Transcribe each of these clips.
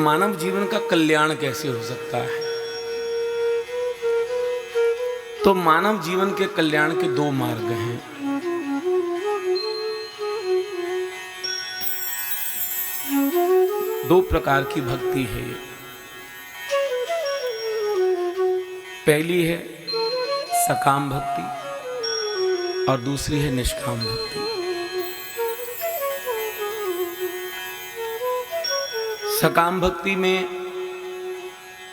मानव जीवन का कल्याण कैसे हो सकता है। तो मानव जीवन के कल्याण के दो मार्ग हैं। दो प्रकार की भक्ति है। पहली है सकाम भक्ति और दूसरी है निष्काम भक्ति। सकाम भक्ति में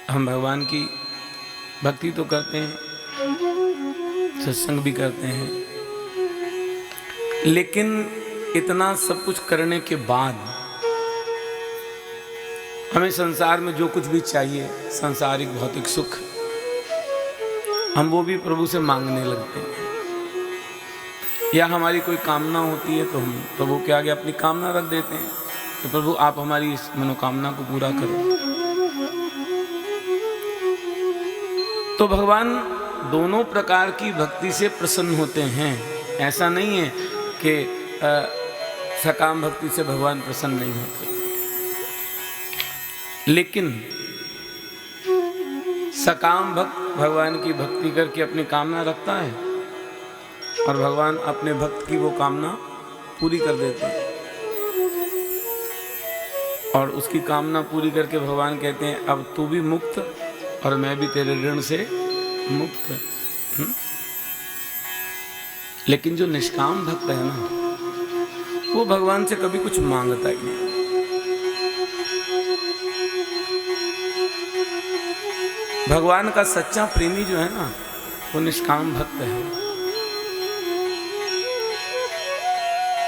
हम भगवान की भक्ति तो करते हैं, सत्संग भी करते हैं, लेकिन इतना सब कुछ करने के बाद हमें संसार में जो कुछ भी चाहिए, सांसारिक भौतिक सुख, हम वो भी प्रभु से मांगने लगते हैं। या हमारी कोई कामना होती है तो हम प्रभु के आगे अपनी कामना रख देते हैं कि प्रभु आप हमारी इस मनोकामना को पूरा करो। तो भगवान दोनों प्रकार की भक्ति से प्रसन्न होते हैं। ऐसा नहीं है कि सकाम भक्ति से भगवान प्रसन्न नहीं होते, लेकिन सकाम भक्त भगवान की भक्ति करके अपनी कामना रखता है और भगवान अपने भक्त की वो कामना पूरी कर देते हैं। और उसकी कामना पूरी करके भगवान कहते हैं अब तू भी मुक्त और मैं भी तेरे ऋण से मुक्त। लेकिन जो निष्काम भक्त है ना, वो भगवान से कभी कुछ मांगता ही नहीं। भगवान का सच्चा प्रेमी जो है ना, वो निष्काम भक्त है,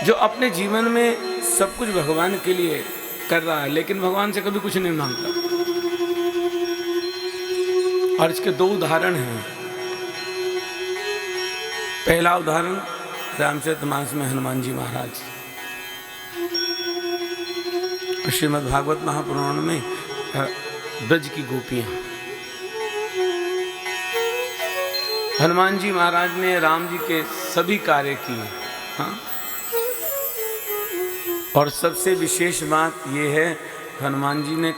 जो अपने जीवन में सब कुछ भगवान के लिए कर रहा है, लेकिन भगवान से कभी कुछ नहीं मांगता। और इसके दो उदाहरण हैं। पहला उदाहरण रामचरितमानस में हनुमान जी महाराज, श्रीमद् भागवत महापुराण में ब्रज की गोपियां। हनुमान जी महाराज ने राम जी के सभी कार्य किए। हाँ, और सबसे विशेष बात यह है, हनुमान जी ने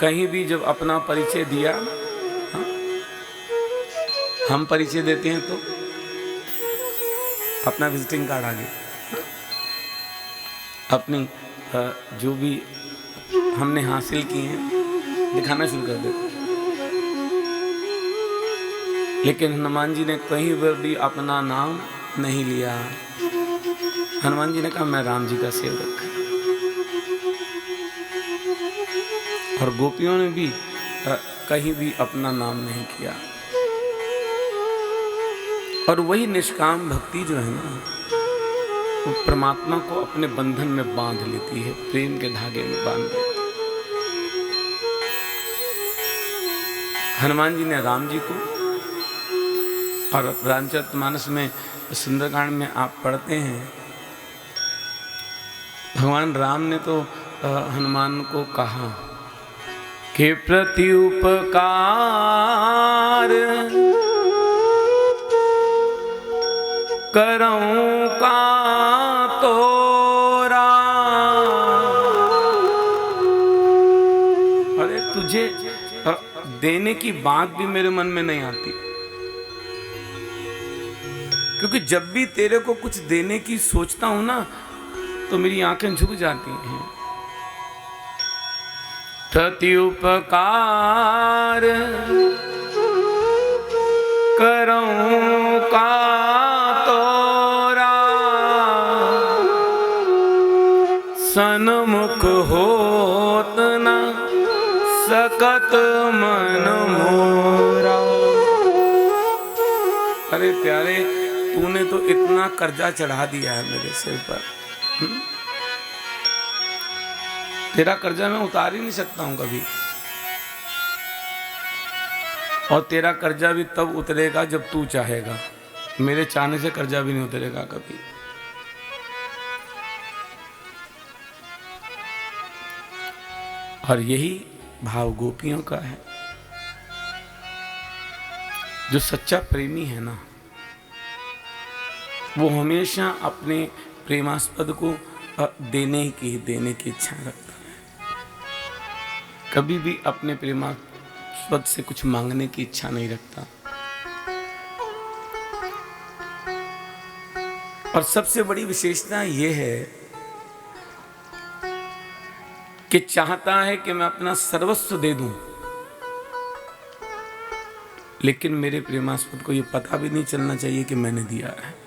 कहीं भी जब अपना परिचय दिया, हाँ, हम परिचय देते हैं तो अपना विजिटिंग कार्ड आगे, अपनी जो भी हमने हासिल किए हैं दिखाना शुरू कर देते। लेकिन हनुमान जी ने कहीं पर भी अपना नाम नहीं लिया। हनुमान जी ने कहा मैं राम जी का सेवक। और गोपियों ने भी कहीं भी अपना नाम नहीं किया। और वही निष्काम भक्ति जो है ना, वो परमात्मा को अपने बंधन में बांध लेती है, प्रेम के धागे में बांध लेती है। हनुमान जी ने राम जी को, और रामचरितमानस में सुंदरकांड में आप पढ़ते हैं, भगवान राम ने तो हनुमान को कहा कि प्रति उपकार करऊं का तोरा। अरे तुझे देने की बात भी मेरे मन में नहीं आती, क्योंकि जब भी तेरे को कुछ देने की सोचता हूं ना, तो मेरी आंखें झुक जाती हैं। प्रति उपकार करऊं का तोरा, सन्मुख होत न सकत मन मोरा। अरे प्यारे, तूने तो इतना कर्जा चढ़ा दिया है मेरे सिर पर। तेरा कर्जा मैं उतार ही नहीं सकता हूं कभी। और तेरा कर्जा भी तब उतरेगा जब तू चाहेगा। मेरे चाहने से कर्जा भी नहीं उतरेगा कभी। और यही भाव गोपियों का है। जो सच्चा प्रेमी है ना, वो हमेशा अपने प्रेमास्पद को देने की इच्छा रखता है। कभी भी अपने प्रेमास्पद से कुछ मांगने की इच्छा नहीं रखता। और सबसे बड़ी विशेषता यह है कि चाहता है कि मैं अपना सर्वस्व दे दूं, लेकिन मेरे प्रेमास्पद को यह पता भी नहीं चलना चाहिए कि मैंने दिया है।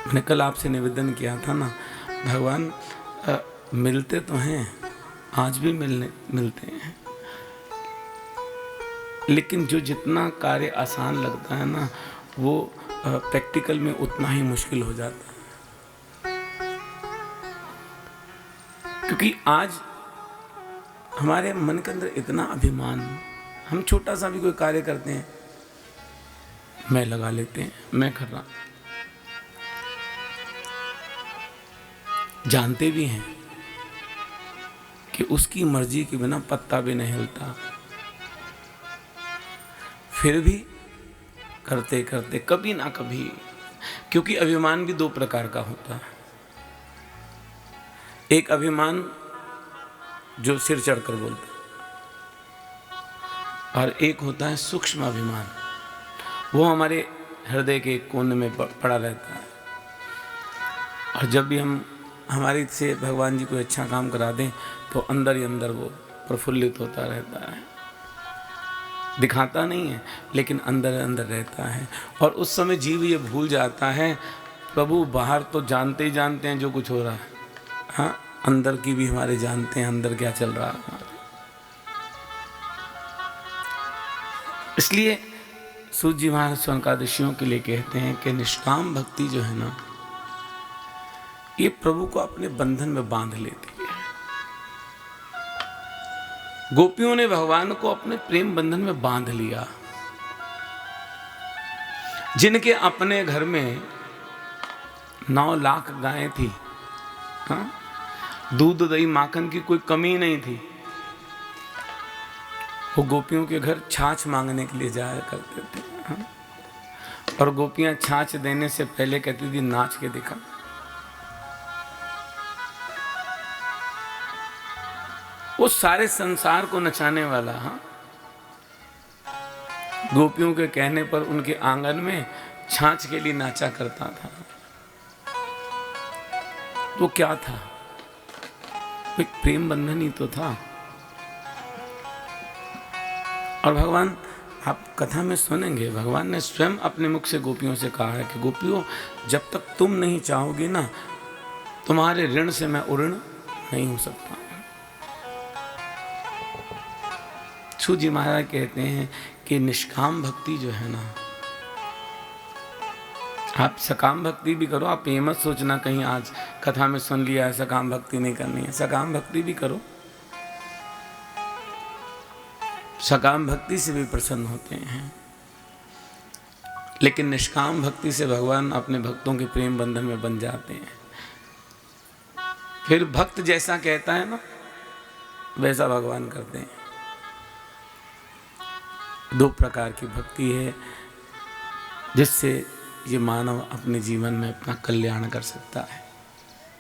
मैंने कल आपसे निवेदन किया था ना, भगवान मिलते तो हैं, आज भी मिलते हैं, लेकिन जो जितना कार्य आसान लगता है ना, वो प्रैक्टिकल में उतना ही मुश्किल हो जाता है। क्योंकि आज हमारे मन के अंदर इतना अभिमान, हम छोटा सा भी कोई कार्य करते हैं, मैं लगा लेते हैं, मैं कर रहा, जानते भी हैं कि उसकी मर्जी के बिना पत्ता भी नहीं हिलता, फिर भी करते करते कभी ना कभी, क्योंकि अभिमान भी दो प्रकार का होता है। एक अभिमान जो सिर चढ़कर बोलता है, और एक होता है सूक्ष्म अभिमान, वो हमारे हृदय के कोने में पड़ा रहता है। और जब भी हम हमारी से भगवान जी कोई अच्छा काम करा दें तो अंदर ही अंदर वो प्रफुल्लित होता रहता है, दिखाता नहीं है लेकिन अंदर अंदर रहता है। और उस समय जीव ये भूल जाता है, प्रभु बाहर तो जानते ही जानते हैं जो कुछ हो रहा है, हाँ अंदर की भी हमारे जानते हैं अंदर क्या चल रहा है हमारे। इसलिए सूत जी महाराज स्वयंकादशियों के लिए कहते हैं कि निष्काम भक्ति जो है ना, ये प्रभु को अपने बंधन में बांध लेती है। गोपियों ने भगवान को अपने प्रेम बंधन में बांध लिया। जिनके अपने घर में 9 लाख गायें थी, हाँ? दूध दही माखन की कोई कमी नहीं थी, वो गोपियों के घर छाछ मांगने के लिए जाया करते थे, हाँ? और गोपियां छाछ देने से पहले कहती थी नाच के दिखा। वो सारे संसार को नचाने वाला, हाँ, गोपियों के कहने पर उनके आंगन में छाछ के लिए नाचा करता था। तो क्या था? एक प्रेम बंधन ही तो था। और भगवान, आप कथा में सुनेंगे, भगवान ने स्वयं अपने मुख से गोपियों से कहा है कि गोपियों, जब तक तुम नहीं चाहोगी ना, तुम्हारे ऋण से मैं उऋण नहीं हो सकता। सूत जी महाराज कहते हैं कि निष्काम भक्ति जो है ना, आप सकाम भक्ति भी करो, आप ये मत सोचना कहीं आज कथा में सुन लिया है सकाम भक्ति नहीं करनी है, सकाम भक्ति भी करो, सकाम भक्ति से भी प्रसन्न होते हैं। लेकिन निष्काम भक्ति से भगवान अपने भक्तों के प्रेम बंधन में बन जाते हैं। फिर भक्त जैसा कहता है ना, वैसा भगवान करते हैं। 2 प्रकार की भक्ति है जिससे ये मानव अपने जीवन में अपना कल्याण कर सकता है।